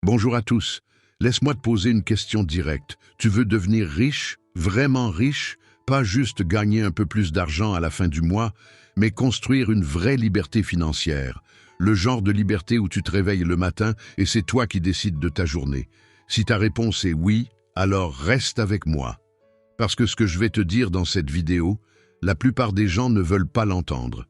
Bonjour à tous. Laisse-moi te poser une question directe. Tu veux devenir riche, vraiment riche, pas juste gagner un peu plus d'argent à la fin du mois, mais construire une vraie liberté financière. Le genre de liberté où tu te réveilles le matin et c'est toi qui décides de ta journée. Si ta réponse est oui, alors reste avec moi. Parce que ce que je vais te dire dans cette vidéo, la plupart des gens ne veulent pas l'entendre.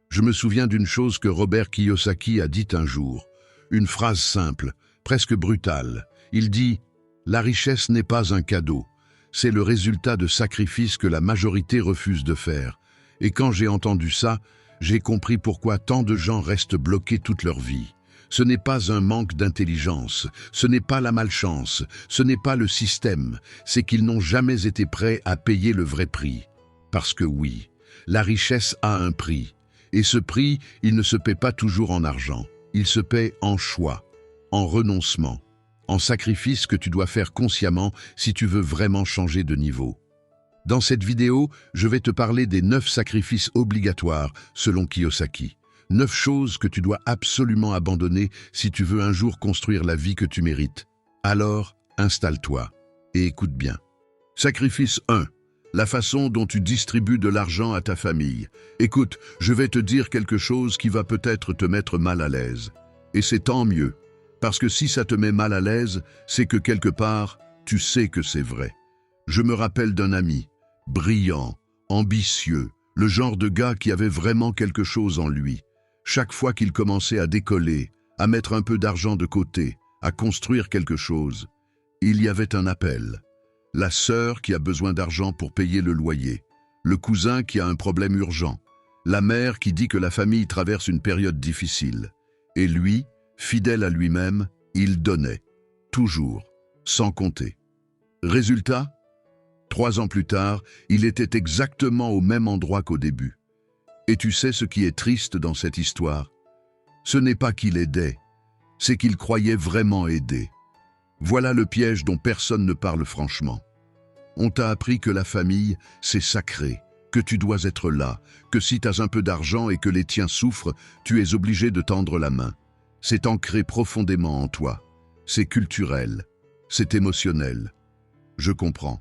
Je me souviens d'une chose que Robert Kiyosaki a dite un jour. Une phrase simple, presque brutale. Il dit « La richesse n'est pas un cadeau. C'est le résultat de sacrifices que la majorité refuse de faire. » Et quand j'ai entendu ça, j'ai compris pourquoi tant de gens restent bloqués toute leur vie. Ce n'est pas un manque d'intelligence, ce n'est pas la malchance, ce n'est pas le système, c'est qu'ils n'ont jamais été prêts à payer le vrai prix. Parce que oui, la richesse a un prix. Et ce prix, il ne se paie pas toujours en argent. Il se paie en choix, en renoncement, en sacrifice que tu dois faire consciemment si tu veux vraiment changer de niveau. Dans cette vidéo, je vais te parler des 9 sacrifices obligatoires selon Kiyosaki. 9 choses que tu dois absolument abandonner si tu veux un jour construire la vie que tu mérites. Alors, installe-toi et écoute bien. Sacrifice 1. La façon dont tu distribues de l'argent à ta famille. Écoute, je vais te dire quelque chose qui va peut-être te mettre mal à l'aise. Et c'est tant mieux, parce que si ça te met mal à l'aise, c'est que quelque part, tu sais que c'est vrai. Je me rappelle d'un ami, brillant, ambitieux, le genre de gars qui avait vraiment quelque chose en lui. Chaque fois qu'il commençait à décoller, à mettre un peu d'argent de côté, à construire quelque chose, il y avait un appel. La sœur qui a besoin d'argent pour payer le loyer, le cousin qui a un problème urgent, la mère qui dit que la famille traverse une période difficile. Et lui, fidèle à lui-même, il donnait, toujours, sans compter. Résultat, 3 ans plus tard, il était exactement au même endroit qu'au début. Et tu sais ce qui est triste dans cette histoire? Ce n'est pas qu'il aidait, c'est qu'il croyait vraiment aider. Voilà le piège dont personne ne parle franchement. On t'a appris que la famille, c'est sacré, que tu dois être là, que si tu as un peu d'argent et que les tiens souffrent, tu es obligé de tendre la main. C'est ancré profondément en toi. C'est culturel, c'est émotionnel. Je comprends.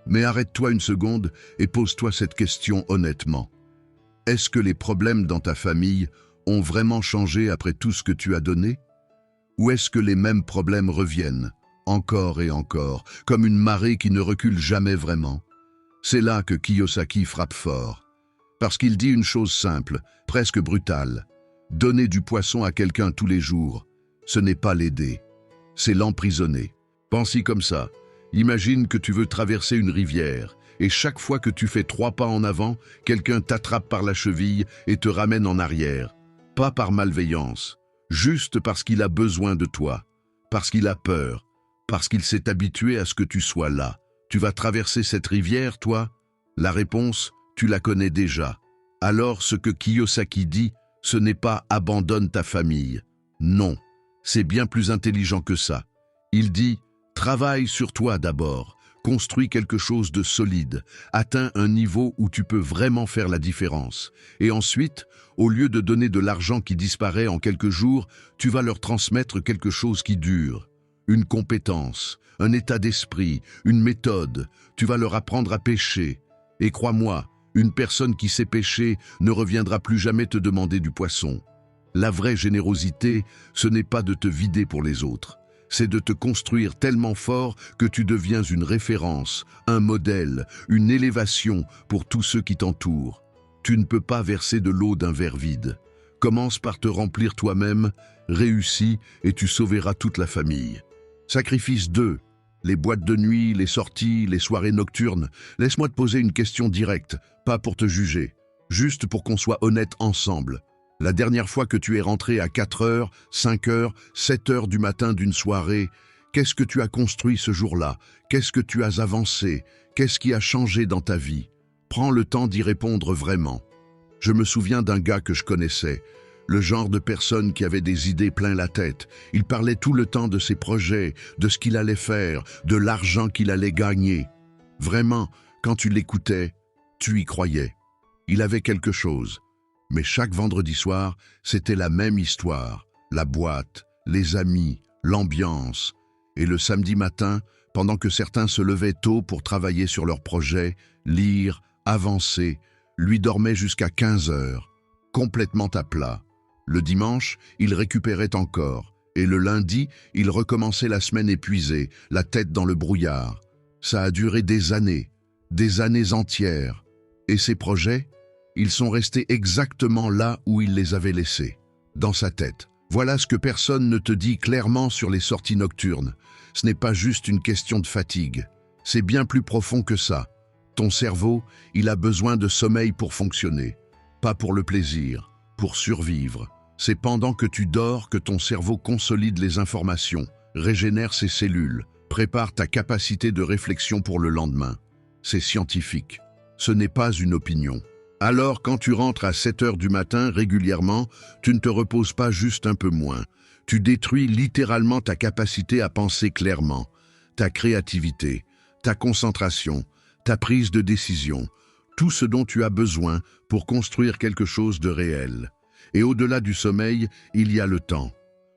Mais arrête-toi une seconde et pose-toi cette question honnêtement. Est-ce que les problèmes dans ta famille ont vraiment changé après tout ce que tu as donné? Ou est-ce que les mêmes problèmes reviennent, encore et encore, comme une marée qui ne recule jamais vraiment? C'est là que Kiyosaki frappe fort. Parce qu'il dit une chose simple, presque brutale. Donner du poisson à quelqu'un tous les jours, ce n'est pas l'aider, c'est l'emprisonner. Pense-y comme ça. Imagine que tu veux traverser une rivière et chaque fois que tu fais 3 pas en avant, quelqu'un t'attrape par la cheville et te ramène en arrière. Pas par malveillance, juste parce qu'il a besoin de toi, parce qu'il a peur, parce qu'il s'est habitué à ce que tu sois là. Tu vas traverser cette rivière, toi? La réponse, tu la connais déjà. Alors ce que Kiyosaki dit, ce n'est pas « abandonne ta famille ». Non, c'est bien plus intelligent que ça. Il dit « travaille sur toi d'abord, construis quelque chose de solide, atteins un niveau où tu peux vraiment faire la différence. Et ensuite, au lieu de donner de l'argent qui disparaît en quelques jours, tu vas leur transmettre quelque chose qui dure. Une compétence, un état d'esprit, une méthode. Tu vas leur apprendre à pêcher. Et crois-moi, une personne qui sait pêcher ne reviendra plus jamais te demander du poisson. La vraie générosité, ce n'est pas de te vider pour les autres. C'est de te construire tellement fort que tu deviens une référence, un modèle, une élévation pour tous ceux qui t'entourent. Tu ne peux pas verser de l'eau d'un verre vide. Commence par te remplir toi-même, réussis et tu sauveras toute la famille. Sacrifice 2. Les boîtes de nuit, les sorties, les soirées nocturnes. Laisse-moi te poser une question directe, pas pour te juger, juste pour qu'on soit honnête ensemble. La dernière fois que tu es rentré à 4 heures, 5 heures, 7 heures du matin d'une soirée, qu'est-ce que tu as construit ce jour-là? Qu'est-ce que tu as avancé? Qu'est-ce qui a changé dans ta vie? Prends le temps d'y répondre vraiment. Je me souviens d'un gars que je connaissais, le genre de personne qui avait des idées plein la tête. Il parlait tout le temps de ses projets, de ce qu'il allait faire, de l'argent qu'il allait gagner. Vraiment, quand tu l'écoutais, tu y croyais. Il avait quelque chose. Mais chaque vendredi soir, c'était la même histoire. La boîte, les amis, l'ambiance. Et le samedi matin, pendant que certains se levaient tôt pour travailler sur leurs projets, lire, avancer, lui dormait jusqu'à 15 heures, complètement à plat. Le dimanche, il récupérait encore, et le lundi, il recommençait la semaine épuisée, la tête dans le brouillard. Ça a duré des années entières. Et ses projets, ils sont restés exactement là où il les avait laissés, dans sa tête. Voilà ce que personne ne te dit clairement sur les sorties nocturnes. Ce n'est pas juste une question de fatigue. C'est bien plus profond que ça. Ton cerveau, il a besoin de sommeil pour fonctionner. Pas pour le plaisir, pour survivre. C'est pendant que tu dors que ton cerveau consolide les informations, régénère ses cellules, prépare ta capacité de réflexion pour le lendemain. C'est scientifique. Ce n'est pas une opinion. Alors, quand tu rentres à 7 heures du matin régulièrement, tu ne te reposes pas juste un peu moins. Tu détruis littéralement ta capacité à penser clairement, ta créativité, ta concentration, ta prise de décision, tout ce dont tu as besoin pour construire quelque chose de réel. Et au-delà du sommeil, il y a le temps.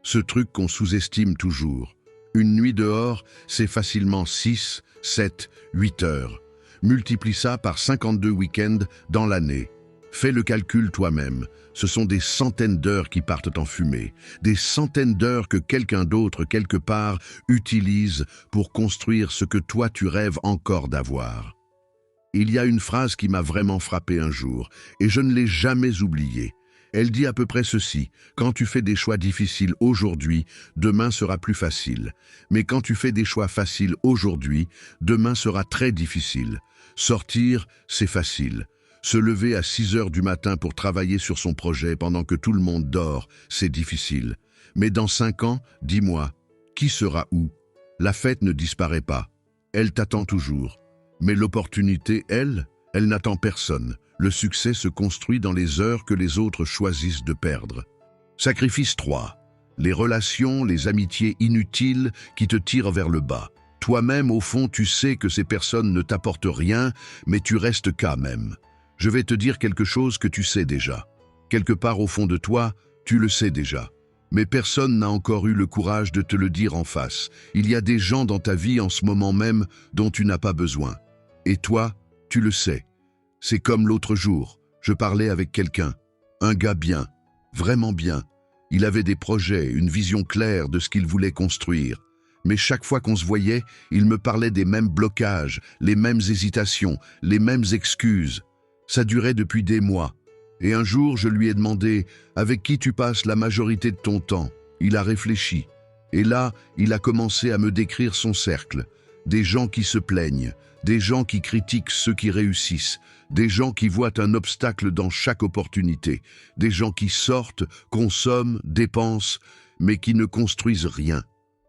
Ce truc qu'on sous-estime toujours. Une nuit dehors, c'est facilement 6, 7, 8 heures. Multiplie ça par 52 week-ends dans l'année. Fais le calcul toi-même. Ce sont des centaines d'heures qui partent en fumée. Des centaines d'heures que quelqu'un d'autre, quelque part, utilise pour construire ce que toi tu rêves encore d'avoir. Il y a une phrase qui m'a vraiment frappé un jour, et je ne l'ai jamais oubliée. Elle dit à peu près ceci: quand tu fais des choix difficiles aujourd'hui, demain sera plus facile. Mais quand tu fais des choix faciles aujourd'hui, demain sera très difficile. Sortir, c'est facile. Se lever à 6 heures du matin pour travailler sur son projet pendant que tout le monde dort, c'est difficile. Mais dans 5 ans, dis-moi, qui sera où? La fête ne disparaît pas. Elle t'attend toujours. Mais l'opportunité, elle n'attend personne. Le succès se construit dans les heures que les autres choisissent de perdre. Sacrifice 3. Les relations, les amitiés inutiles qui te tirent vers le bas. Toi-même, au fond, tu sais que ces personnes ne t'apportent rien, mais tu restes quand même. Je vais te dire quelque chose que tu sais déjà. Quelque part au fond de toi, tu le sais déjà. Mais personne n'a encore eu le courage de te le dire en face. Il y a des gens dans ta vie en ce moment même dont tu n'as pas besoin. Et toi, tu le sais. C'est comme l'autre jour, je parlais avec quelqu'un, un gars bien, vraiment bien. Il avait des projets, une vision claire de ce qu'il voulait construire. Mais chaque fois qu'on se voyait, il me parlait des mêmes blocages, les mêmes hésitations, les mêmes excuses. Ça durait depuis des mois. Et un jour, je lui ai demandé « Avec qui tu passes la majorité de ton temps ?» Il a réfléchi. Et là, il a commencé à me décrire son cercle. Des gens qui se plaignent, des gens qui critiquent ceux qui réussissent, des gens qui voient un obstacle dans chaque opportunité, des gens qui sortent, consomment, dépensent, mais qui ne construisent rien.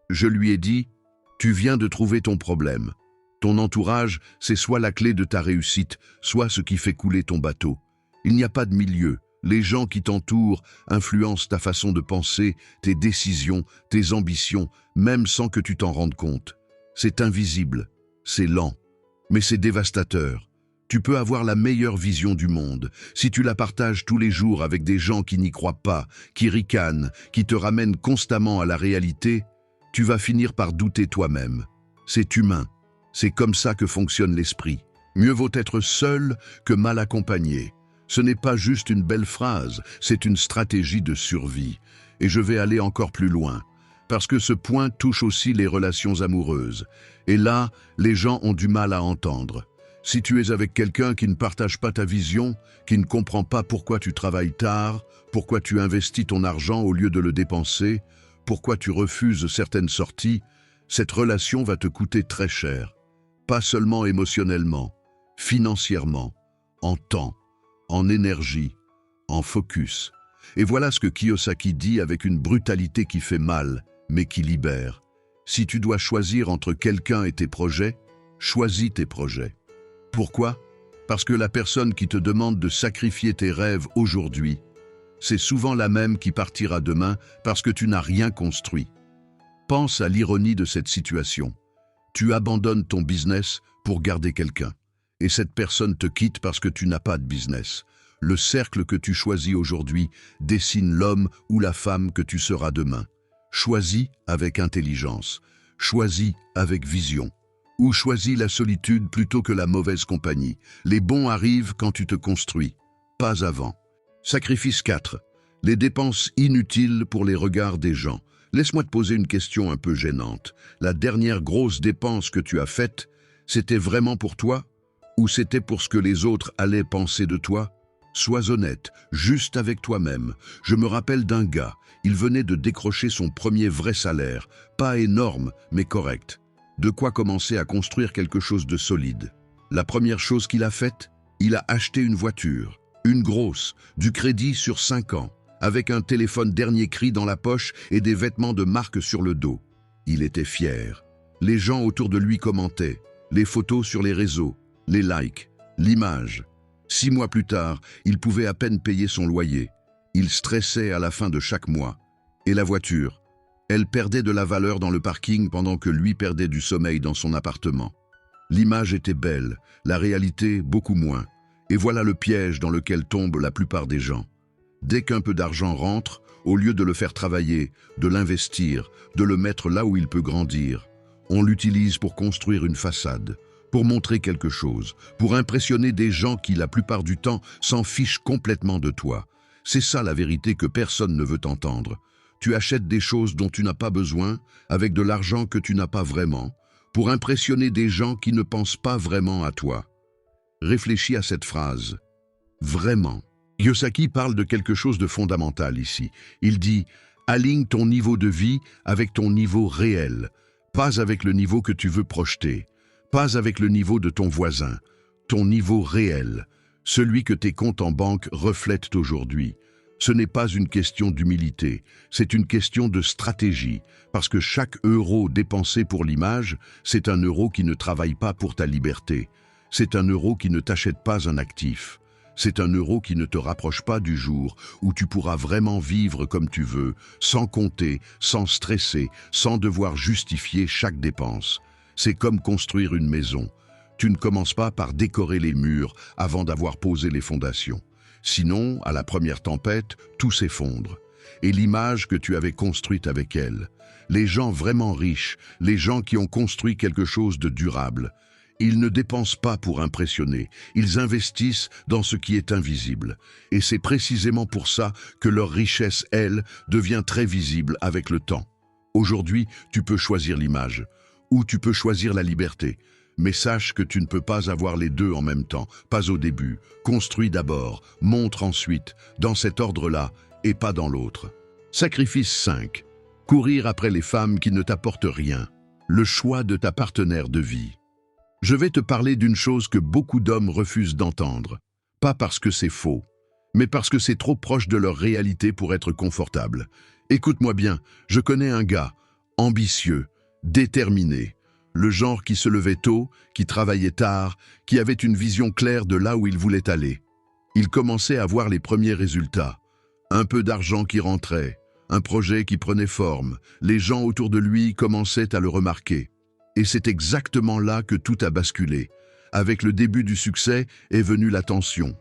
Je lui ai dit « Tu viens de trouver ton problème. Ton entourage, c'est soit la clé de ta réussite, soit ce qui fait couler ton bateau. Il n'y a pas de milieu. Les gens qui t'entourent influencent ta façon de penser, tes décisions, tes ambitions, même sans que tu t'en rendes compte. C'est invisible, c'est lent, mais c'est dévastateur. Tu peux avoir la meilleure vision du monde. Si tu la partages tous les jours avec des gens qui n'y croient pas, qui ricanent, qui te ramènent constamment à la réalité, tu vas finir par douter toi-même. C'est humain. C'est comme ça que fonctionne l'esprit. Mieux vaut être seul que mal accompagné. Ce n'est pas juste une belle phrase, c'est une stratégie de survie. Et je vais aller encore plus loin. Parce que ce point touche aussi les relations amoureuses. Et là, les gens ont du mal à entendre. Si tu es avec quelqu'un qui ne partage pas ta vision, qui ne comprend pas pourquoi tu travailles tard, pourquoi tu investis ton argent au lieu de le dépenser, pourquoi tu refuses certaines sorties, cette relation va te coûter très cher. Pas seulement émotionnellement, financièrement, en temps, en énergie, en focus. Et voilà ce que Kiyosaki dit avec une brutalité qui fait mal, mais qui libère. Si tu dois choisir entre quelqu'un et tes projets, choisis tes projets. Pourquoi? Parce que la personne qui te demande de sacrifier tes rêves aujourd'hui, c'est souvent la même qui partira demain parce que tu n'as rien construit. Pense à l'ironie de cette situation. Tu abandonnes ton business pour garder quelqu'un. Et cette personne te quitte parce que tu n'as pas de business. Le cercle que tu choisis aujourd'hui dessine l'homme ou la femme que tu seras demain. Choisis avec intelligence, choisis avec vision. Ou choisis la solitude plutôt que la mauvaise compagnie. Les bons arrivent quand tu te construis, pas avant. Sacrifice 4. Les dépenses inutiles pour les regards des gens. Laisse-moi te poser une question un peu gênante. La dernière grosse dépense que tu as faite, c'était vraiment pour toi? Ou c'était pour ce que les autres allaient penser de toi? Sois honnête, juste avec toi-même. Je me rappelle d'un gars, il venait de décrocher son premier vrai salaire, pas énorme, mais correct. De quoi commencer à construire quelque chose de solide. La première chose qu'il a faite, il a acheté une voiture, une grosse, du crédit sur 5 ans, avec un téléphone dernier cri dans la poche et des vêtements de marque sur le dos. Il était fier. Les gens autour de lui commentaient, les photos sur les réseaux, les likes, l'image. 6 mois plus tard, il pouvait à peine payer son loyer. Il stressait à la fin de chaque mois. Et la voiture? Elle perdait de la valeur dans le parking pendant que lui perdait du sommeil dans son appartement. L'image était belle, la réalité beaucoup moins. Et voilà le piège dans lequel tombent la plupart des gens. Dès qu'un peu d'argent rentre, au lieu de le faire travailler, de l'investir, de le mettre là où il peut grandir, on l'utilise pour construire une façade, pour montrer quelque chose, pour impressionner des gens qui, la plupart du temps, s'en fichent complètement de toi. C'est ça la vérité que personne ne veut entendre. Tu achètes des choses dont tu n'as pas besoin, avec de l'argent que tu n'as pas vraiment, pour impressionner des gens qui ne pensent pas vraiment à toi. Réfléchis à cette phrase. Vraiment. Kiyosaki parle de quelque chose de fondamental ici. Il dit « Aligne ton niveau de vie avec ton niveau réel, pas avec le niveau que tu veux projeter, pas avec le niveau de ton voisin, ton niveau réel, celui que tes comptes en banque reflètent aujourd'hui. » Ce n'est pas une question d'humilité, c'est une question de stratégie, parce que chaque euro dépensé pour l'image, c'est un euro qui ne travaille pas pour ta liberté. C'est un euro qui ne t'achète pas un actif. C'est un euro qui ne te rapproche pas du jour où tu pourras vraiment vivre comme tu veux, sans compter, sans stresser, sans devoir justifier chaque dépense. C'est comme construire une maison. Tu ne commences pas par décorer les murs avant d'avoir posé les fondations. Sinon, à la première tempête, tout s'effondre. Et l'image que tu avais construite avec elle, les gens vraiment riches, les gens qui ont construit quelque chose de durable, ils ne dépensent pas pour impressionner, ils investissent dans ce qui est invisible. Et c'est précisément pour ça que leur richesse, elle, devient très visible avec le temps. Aujourd'hui, tu peux choisir l'image, ou tu peux choisir la liberté. Mais sache que tu ne peux pas avoir les deux en même temps, pas au début. Construis d'abord, montre ensuite, dans cet ordre-là, et pas dans l'autre. Sacrifice 5. Courir après les femmes qui ne t'apportent rien. Le choix de ta partenaire de vie. Je vais te parler d'une chose que beaucoup d'hommes refusent d'entendre. Pas parce que c'est faux, mais parce que c'est trop proche de leur réalité pour être confortable. Écoute-moi bien, je connais un gars, ambitieux, déterminé, le genre qui se levait tôt, qui travaillait tard, qui avait une vision claire de là où il voulait aller. Il commençait à voir les premiers résultats. Un peu d'argent qui rentrait, un projet qui prenait forme, les gens autour de lui commençaient à le remarquer. Et c'est exactement là que tout a basculé. Avec le début du succès est venue l'attention.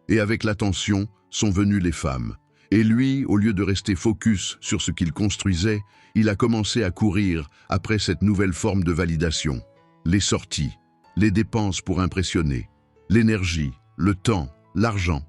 Et avec l'attention sont venues les femmes. Et lui, au lieu de rester focus sur ce qu'il construisait, il a commencé à courir après cette nouvelle forme de validation. Les sorties, les dépenses pour impressionner, l'énergie, le temps, l'argent,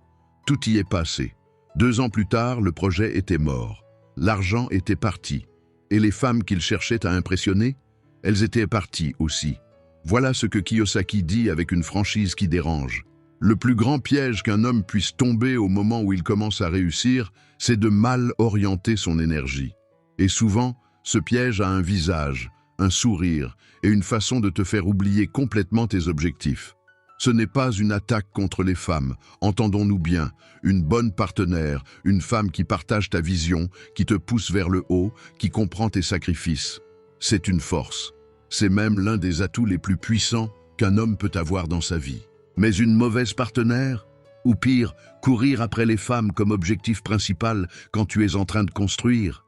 tout y est passé. 2 ans plus tard, le projet était mort. L'argent était parti. Et les femmes qu'il cherchait à impressionner, elles étaient parties aussi. Voilà ce que Kiyosaki dit avec une franchise qui dérange. Le plus grand piège qu'un homme puisse tomber au moment où il commence à réussir, c'est de mal orienter son énergie. Et souvent, ce piège a un visage, un sourire et une façon de te faire oublier complètement tes objectifs. Ce n'est pas une attaque contre les femmes, entendons-nous bien, une bonne partenaire, une femme qui partage ta vision, qui te pousse vers le haut, qui comprend tes sacrifices. C'est une force. C'est même l'un des atouts les plus puissants qu'un homme peut avoir dans sa vie. Mais une mauvaise partenaire? Ou pire, courir après les femmes comme objectif principal quand tu es en train de construire?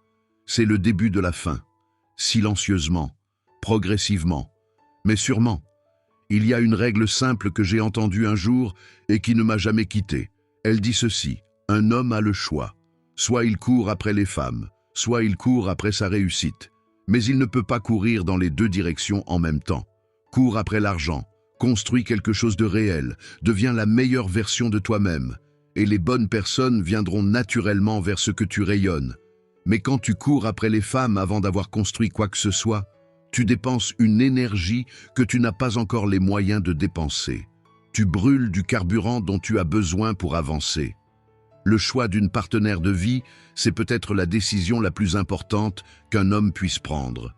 C'est le début de la fin. Silencieusement, progressivement, mais sûrement. Il y a une règle simple que j'ai entendue un jour et qui ne m'a jamais quitté. Elle dit ceci: un homme a le choix. Soit il court après les femmes, soit il court après sa réussite. Mais il ne peut pas courir dans les deux directions en même temps. Cours après l'argent, construis quelque chose de réel, deviens la meilleure version de toi-même. Et les bonnes personnes viendront naturellement vers ce que tu rayonnes. Mais quand tu cours après les femmes avant d'avoir construit quoi que ce soit, tu dépenses une énergie que tu n'as pas encore les moyens de dépenser. Tu brûles du carburant dont tu as besoin pour avancer. Le choix d'une partenaire de vie, c'est peut-être la décision la plus importante qu'un homme puisse prendre.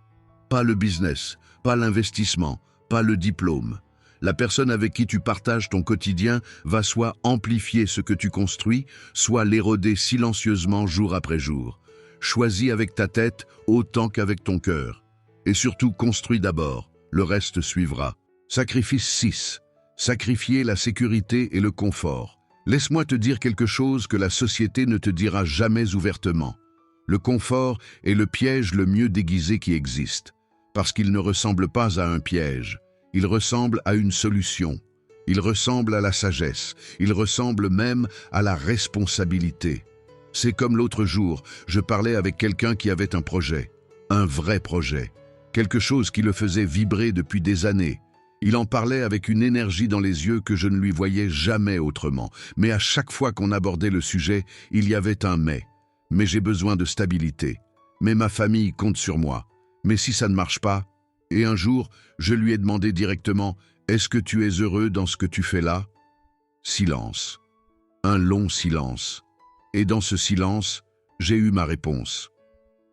Pas le business, pas l'investissement, pas le diplôme. La personne avec qui tu partages ton quotidien va soit amplifier ce que tu construis, soit l'éroder silencieusement jour après jour. Choisis avec ta tête autant qu'avec ton cœur. Et surtout, construis d'abord, le reste suivra. Sacrifice 6. Sacrifier la sécurité et le confort. Laisse-moi te dire quelque chose que la société ne te dira jamais ouvertement. Le confort est le piège le mieux déguisé qui existe, parce qu'il ne ressemble pas à un piège. Il ressemble à une solution. Il ressemble à la sagesse. Il ressemble même à la responsabilité. C'est comme l'autre jour, je parlais avec quelqu'un qui avait un projet, un vrai projet, quelque chose qui le faisait vibrer depuis des années. Il en parlait avec une énergie dans les yeux que je ne lui voyais jamais autrement. Mais à chaque fois qu'on abordait le sujet, il y avait un mais. Mais j'ai besoin de stabilité. Mais ma famille compte sur moi. Mais si ça ne marche pas? Et un jour, je lui ai demandé directement, « Est-ce que tu es heureux dans ce que tu fais là ?» Silence. Un long silence. Et dans ce silence, j'ai eu ma réponse.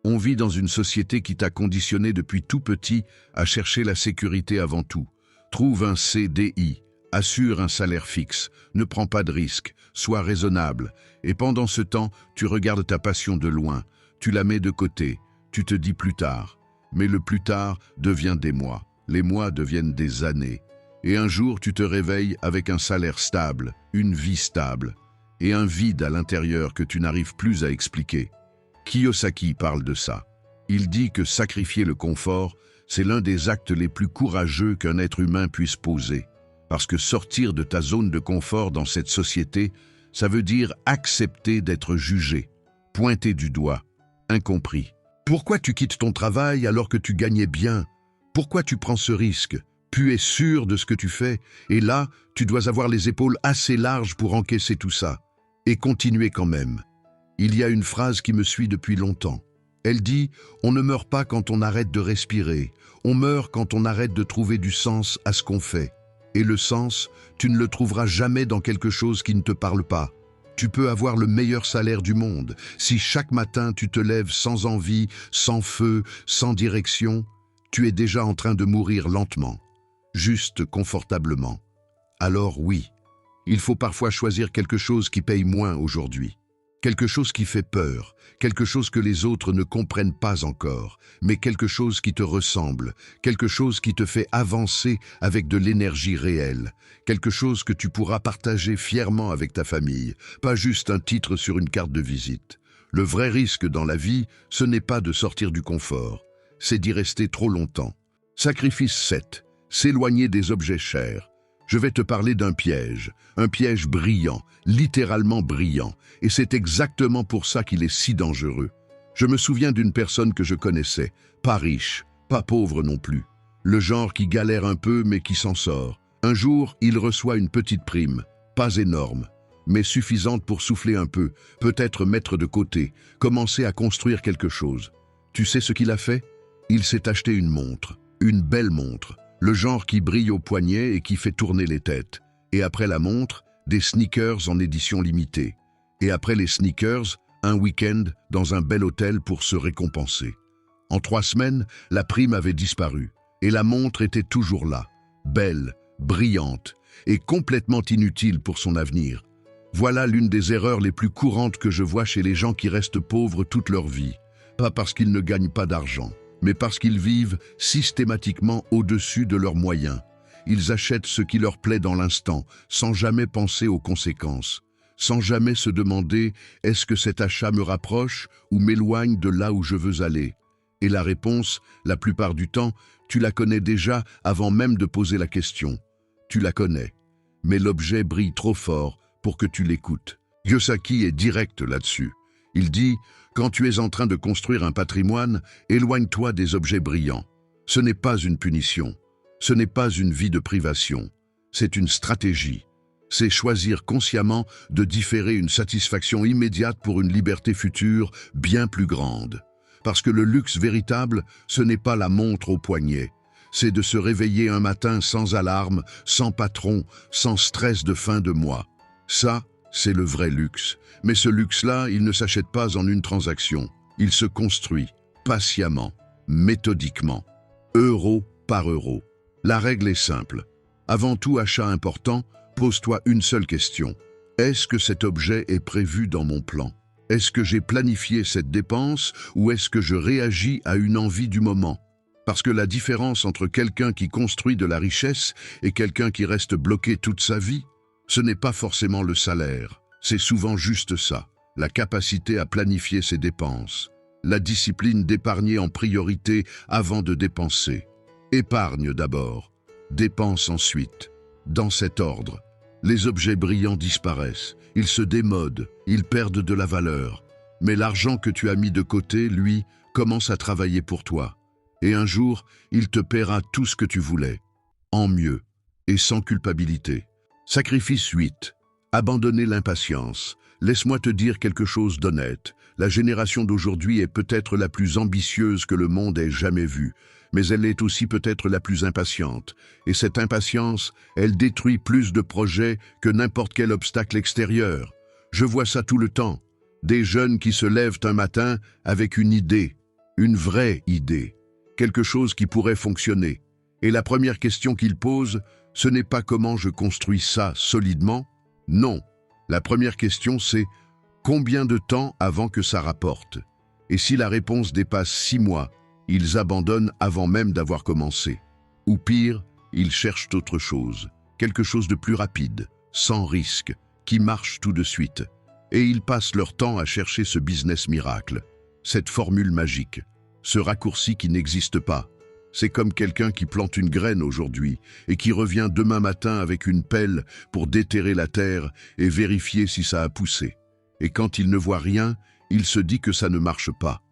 On vit dans une société qui t'a conditionné depuis tout petit à chercher la sécurité avant tout. Trouve un CDI, assure un salaire fixe, ne prends pas de risques, sois raisonnable. Et pendant ce temps, tu regardes ta passion de loin, tu la mets de côté, tu te dis plus tard. Mais le plus tard devient des mois, les mois deviennent des années. Et un jour, tu te réveilles avec un salaire stable, une vie stable, et un vide à l'intérieur que tu n'arrives plus à expliquer. Kiyosaki parle de ça. Il dit que sacrifier le confort, c'est l'un des actes les plus courageux qu'un être humain puisse poser. Parce que sortir de ta zone de confort dans cette société, ça veut dire accepter d'être jugé, pointé du doigt, incompris. Pourquoi tu quittes ton travail alors que tu gagnais bien? Pourquoi tu prends ce risque? Tu es sûr de ce que tu fais, et là, tu dois avoir les épaules assez larges pour encaisser tout ça. Et continuer quand même. Il y a une phrase qui me suit depuis longtemps. Elle dit « On ne meurt pas quand on arrête de respirer, on meurt quand on arrête de trouver du sens à ce qu'on fait. Et le sens, tu ne le trouveras jamais dans quelque chose qui ne te parle pas. Tu peux avoir le meilleur salaire du monde. Si chaque matin tu te lèves sans envie, sans feu, sans direction, tu es déjà en train de mourir lentement, juste confortablement. Alors oui, il faut parfois choisir quelque chose qui paye moins aujourd'hui. Quelque chose qui fait peur, quelque chose que les autres ne comprennent pas encore, mais quelque chose qui te ressemble, quelque chose qui te fait avancer avec de l'énergie réelle, quelque chose que tu pourras partager fièrement avec ta famille, pas juste un titre sur une carte de visite. Le vrai risque dans la vie, ce n'est pas de sortir du confort, c'est d'y rester trop longtemps. Sacrifice 7. S'éloigner des objets chers. Je vais te parler d'un piège brillant, littéralement brillant, et c'est exactement pour ça qu'il est si dangereux. Je me souviens d'une personne que je connaissais, pas riche, pas pauvre non plus, le genre qui galère un peu mais qui s'en sort. Un jour, il reçoit une petite prime, pas énorme, mais suffisante pour souffler un peu, peut-être mettre de côté, commencer à construire quelque chose. Tu sais ce qu'il a fait? Il s'est acheté une montre, une belle montre, le genre qui brille au poignet et qui fait tourner les têtes. Et après la montre, des sneakers en édition limitée. Et après les sneakers, un week-end dans un bel hôtel pour se récompenser. En 3 semaines, la prime avait disparu. Et la montre était toujours là, belle, brillante et complètement inutile pour son avenir. Voilà l'une des erreurs les plus courantes que je vois chez les gens qui restent pauvres toute leur vie. Pas parce qu'ils ne gagnent pas d'argent, mais parce qu'ils vivent systématiquement au-dessus de leurs moyens. Ils achètent ce qui leur plaît dans l'instant, sans jamais penser aux conséquences, sans jamais se demander « est-ce que cet achat me rapproche ou m'éloigne de là où je veux aller ?» Et la réponse, la plupart du temps, tu la connais déjà avant même de poser la question. Tu la connais, mais l'objet brille trop fort pour que tu l'écoutes. Kiyosaki est direct là-dessus. Il dit, quand tu es en train de construire un patrimoine, éloigne-toi des objets brillants. Ce n'est pas une punition, ce n'est pas une vie de privation, c'est une stratégie. C'est choisir consciemment de différer une satisfaction immédiate pour une liberté future bien plus grande. Parce que le luxe véritable, ce n'est pas la montre au poignet. C'est de se réveiller un matin sans alarme, sans patron, sans stress de fin de mois. Ça, c'est le vrai luxe. Mais ce luxe-là, il ne s'achète pas en une transaction. Il se construit, patiemment, méthodiquement, euro par euro. La règle est simple. Avant tout achat important, pose-toi une seule question. Est-ce que cet objet est prévu dans mon plan? Est-ce que j'ai planifié cette dépense ou est-ce que je réagis à une envie du moment? Parce que la différence entre quelqu'un qui construit de la richesse et quelqu'un qui reste bloqué toute sa vie, ce n'est pas forcément le salaire. C'est souvent juste ça, la capacité à planifier ses dépenses, la discipline d'épargner en priorité avant de dépenser. Épargne d'abord, dépense ensuite. Dans cet ordre, les objets brillants disparaissent, ils se démodent, ils perdent de la valeur. Mais l'argent que tu as mis de côté, lui, commence à travailler pour toi. Et un jour, il te paiera tout ce que tu voulais, en mieux et sans culpabilité. Sacrifice 8. Abandonner l'impatience. Laisse-moi te dire quelque chose d'honnête. La génération d'aujourd'hui est peut-être la plus ambitieuse que le monde ait jamais vue, mais elle est aussi peut-être la plus impatiente. Et cette impatience, elle détruit plus de projets que n'importe quel obstacle extérieur. Je vois ça tout le temps. Des jeunes qui se lèvent un matin avec une idée, une vraie idée, quelque chose qui pourrait fonctionner. Et la première question qu'ils posent, ce n'est pas comment je construis ça solidement. Non. La première question, c'est combien de temps avant que ça rapporte? Et si la réponse dépasse 6 mois, ils abandonnent avant même d'avoir commencé. Ou pire, ils cherchent autre chose, quelque chose de plus rapide, sans risque, qui marche tout de suite. Et ils passent leur temps à chercher ce business miracle, cette formule magique, ce raccourci qui n'existe pas. C'est comme quelqu'un qui plante une graine aujourd'hui et qui revient demain matin avec une pelle pour déterrer la terre et vérifier si ça a poussé. Et quand il ne voit rien, il se dit que ça ne marche pas,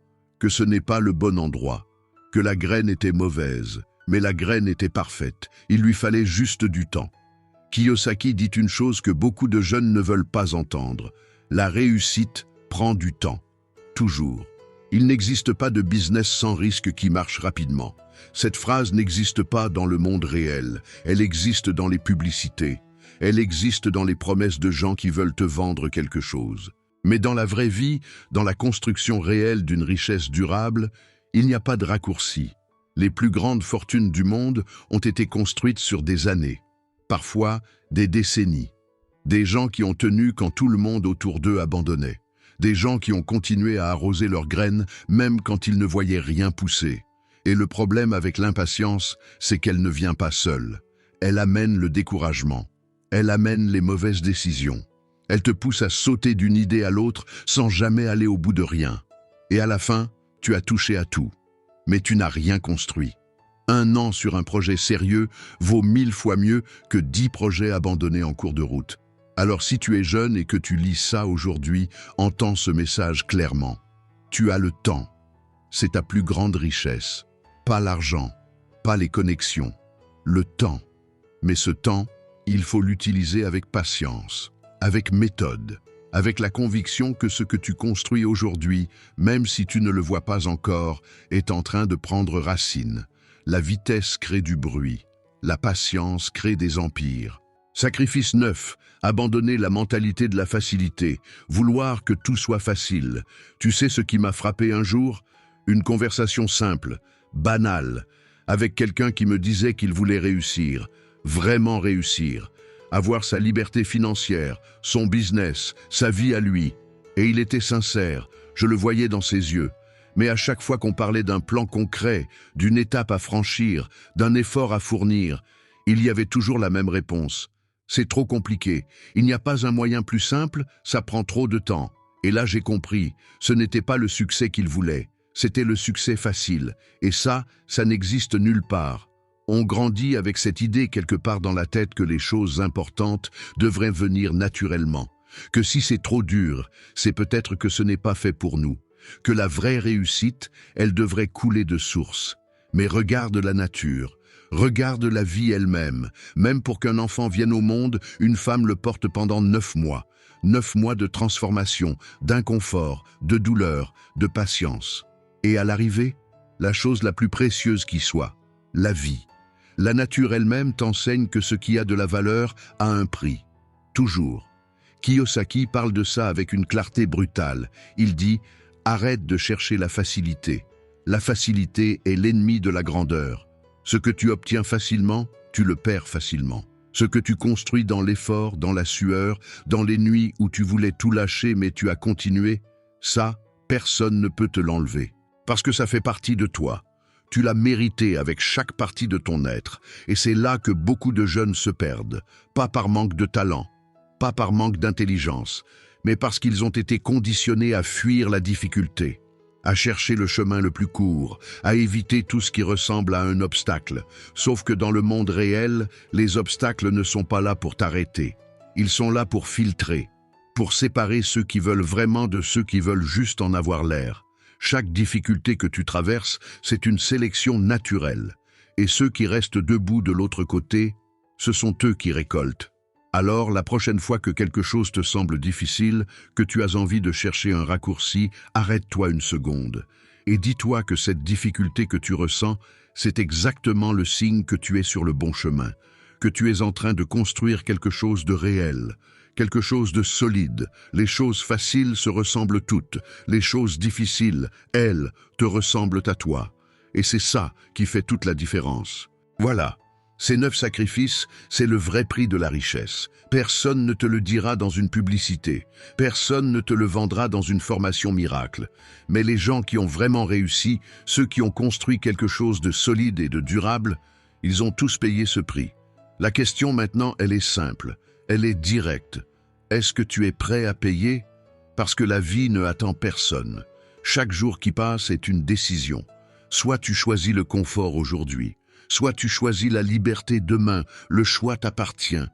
que ce n'est pas le bon endroit, que la graine était mauvaise, mais la graine était parfaite, il lui fallait juste du temps. Kiyosaki dit une chose que beaucoup de jeunes ne veulent pas entendre. La réussite prend du temps, toujours. Il n'existe pas de business sans risque qui marche rapidement. Cette phrase n'existe pas dans le monde réel, elle existe dans les publicités, elle existe dans les promesses de gens qui veulent te vendre quelque chose. Mais dans la vraie vie, dans la construction réelle d'une richesse durable, il n'y a pas de raccourci. Les plus grandes fortunes du monde ont été construites sur des années, parfois des décennies. Des gens qui ont tenu quand tout le monde autour d'eux abandonnait. Des gens qui ont continué à arroser leurs graines même quand ils ne voyaient rien pousser. Et le problème avec l'impatience, c'est qu'elle ne vient pas seule. Elle amène le découragement. Elle amène les mauvaises décisions. Elle te pousse à sauter d'une idée à l'autre sans jamais aller au bout de rien. Et à la fin, tu as touché à tout. Mais tu n'as rien construit. 1 an sur un projet sérieux vaut 1000 fois mieux que 10 projets abandonnés en cours de route. Alors si tu es jeune et que tu lis ça aujourd'hui, entends ce message clairement. Tu as le temps. C'est ta plus grande richesse. Pas l'argent, pas les connexions, le temps. Mais ce temps, il faut l'utiliser avec patience, avec méthode, avec la conviction que ce que tu construis aujourd'hui, même si tu ne le vois pas encore, est en train de prendre racine. La vitesse crée du bruit, la patience crée des empires. Sacrifice 9, abandonner la mentalité de la facilité, vouloir que tout soit facile. Tu sais ce qui m'a frappé un jour? Une conversation simple, banale, avec quelqu'un qui me disait qu'il voulait réussir, vraiment réussir, avoir sa liberté financière, son business, sa vie à lui. Et il était sincère, je le voyais dans ses yeux. Mais à chaque fois qu'on parlait d'un plan concret, d'une étape à franchir, d'un effort à fournir, il y avait toujours la même réponse. C'est trop compliqué, il n'y a pas un moyen plus simple, ça prend trop de temps. Et là j'ai compris, ce n'était pas le succès qu'il voulait. C'était le succès facile, et ça n'existe nulle part. On grandit avec cette idée quelque part dans la tête que les choses importantes devraient venir naturellement, que si c'est trop dur, c'est peut-être que ce n'est pas fait pour nous, que la vraie réussite, elle devrait couler de source. Mais regarde la nature, regarde la vie elle-même. Même pour qu'un enfant vienne au monde, une femme le porte pendant 9 mois. 9 mois de transformation, d'inconfort, de douleur, de patience. Et à l'arrivée, la chose la plus précieuse qui soit, la vie. La nature elle-même t'enseigne que ce qui a de la valeur a un prix. Toujours. Kiyosaki parle de ça avec une clarté brutale. Il dit « Arrête de chercher la facilité. La facilité est l'ennemi de la grandeur. Ce que tu obtiens facilement, tu le perds facilement. Ce que tu construis dans l'effort, dans la sueur, dans les nuits où tu voulais tout lâcher mais tu as continué, ça, personne ne peut te l'enlever. Parce que ça fait partie de toi. Tu l'as mérité avec chaque partie de ton être. Et c'est là que beaucoup de jeunes se perdent. Pas par manque de talent, pas par manque d'intelligence, mais parce qu'ils ont été conditionnés à fuir la difficulté, à chercher le chemin le plus court, à éviter tout ce qui ressemble à un obstacle. Sauf que dans le monde réel, les obstacles ne sont pas là pour t'arrêter. Ils sont là pour filtrer, pour séparer ceux qui veulent vraiment de ceux qui veulent juste en avoir l'air. Chaque difficulté que tu traverses, c'est une sélection naturelle. Et ceux qui restent debout de l'autre côté, ce sont eux qui récoltent. Alors, la prochaine fois que quelque chose te semble difficile, que tu as envie de chercher un raccourci, arrête-toi une seconde. Et dis-toi que cette difficulté que tu ressens, c'est exactement le signe que tu es sur le bon chemin, que tu es en train de construire quelque chose de réel, quelque chose de solide. Les choses faciles se ressemblent toutes, les choses difficiles, elles, te ressemblent à toi. Et c'est ça qui fait toute la différence. Voilà. Ces 9 sacrifices, c'est le vrai prix de la richesse. Personne ne te le dira dans une publicité. Personne ne te le vendra dans une formation miracle. Mais les gens qui ont vraiment réussi, ceux qui ont construit quelque chose de solide et de durable, ils ont tous payé ce prix. La question maintenant, elle est simple. Elle est directe. Est-ce que tu es prêt à payer? Parce que la vie ne attend personne. Chaque jour qui passe est une décision. Soit tu choisis le confort aujourd'hui, soit tu choisis la liberté demain, le choix t'appartient.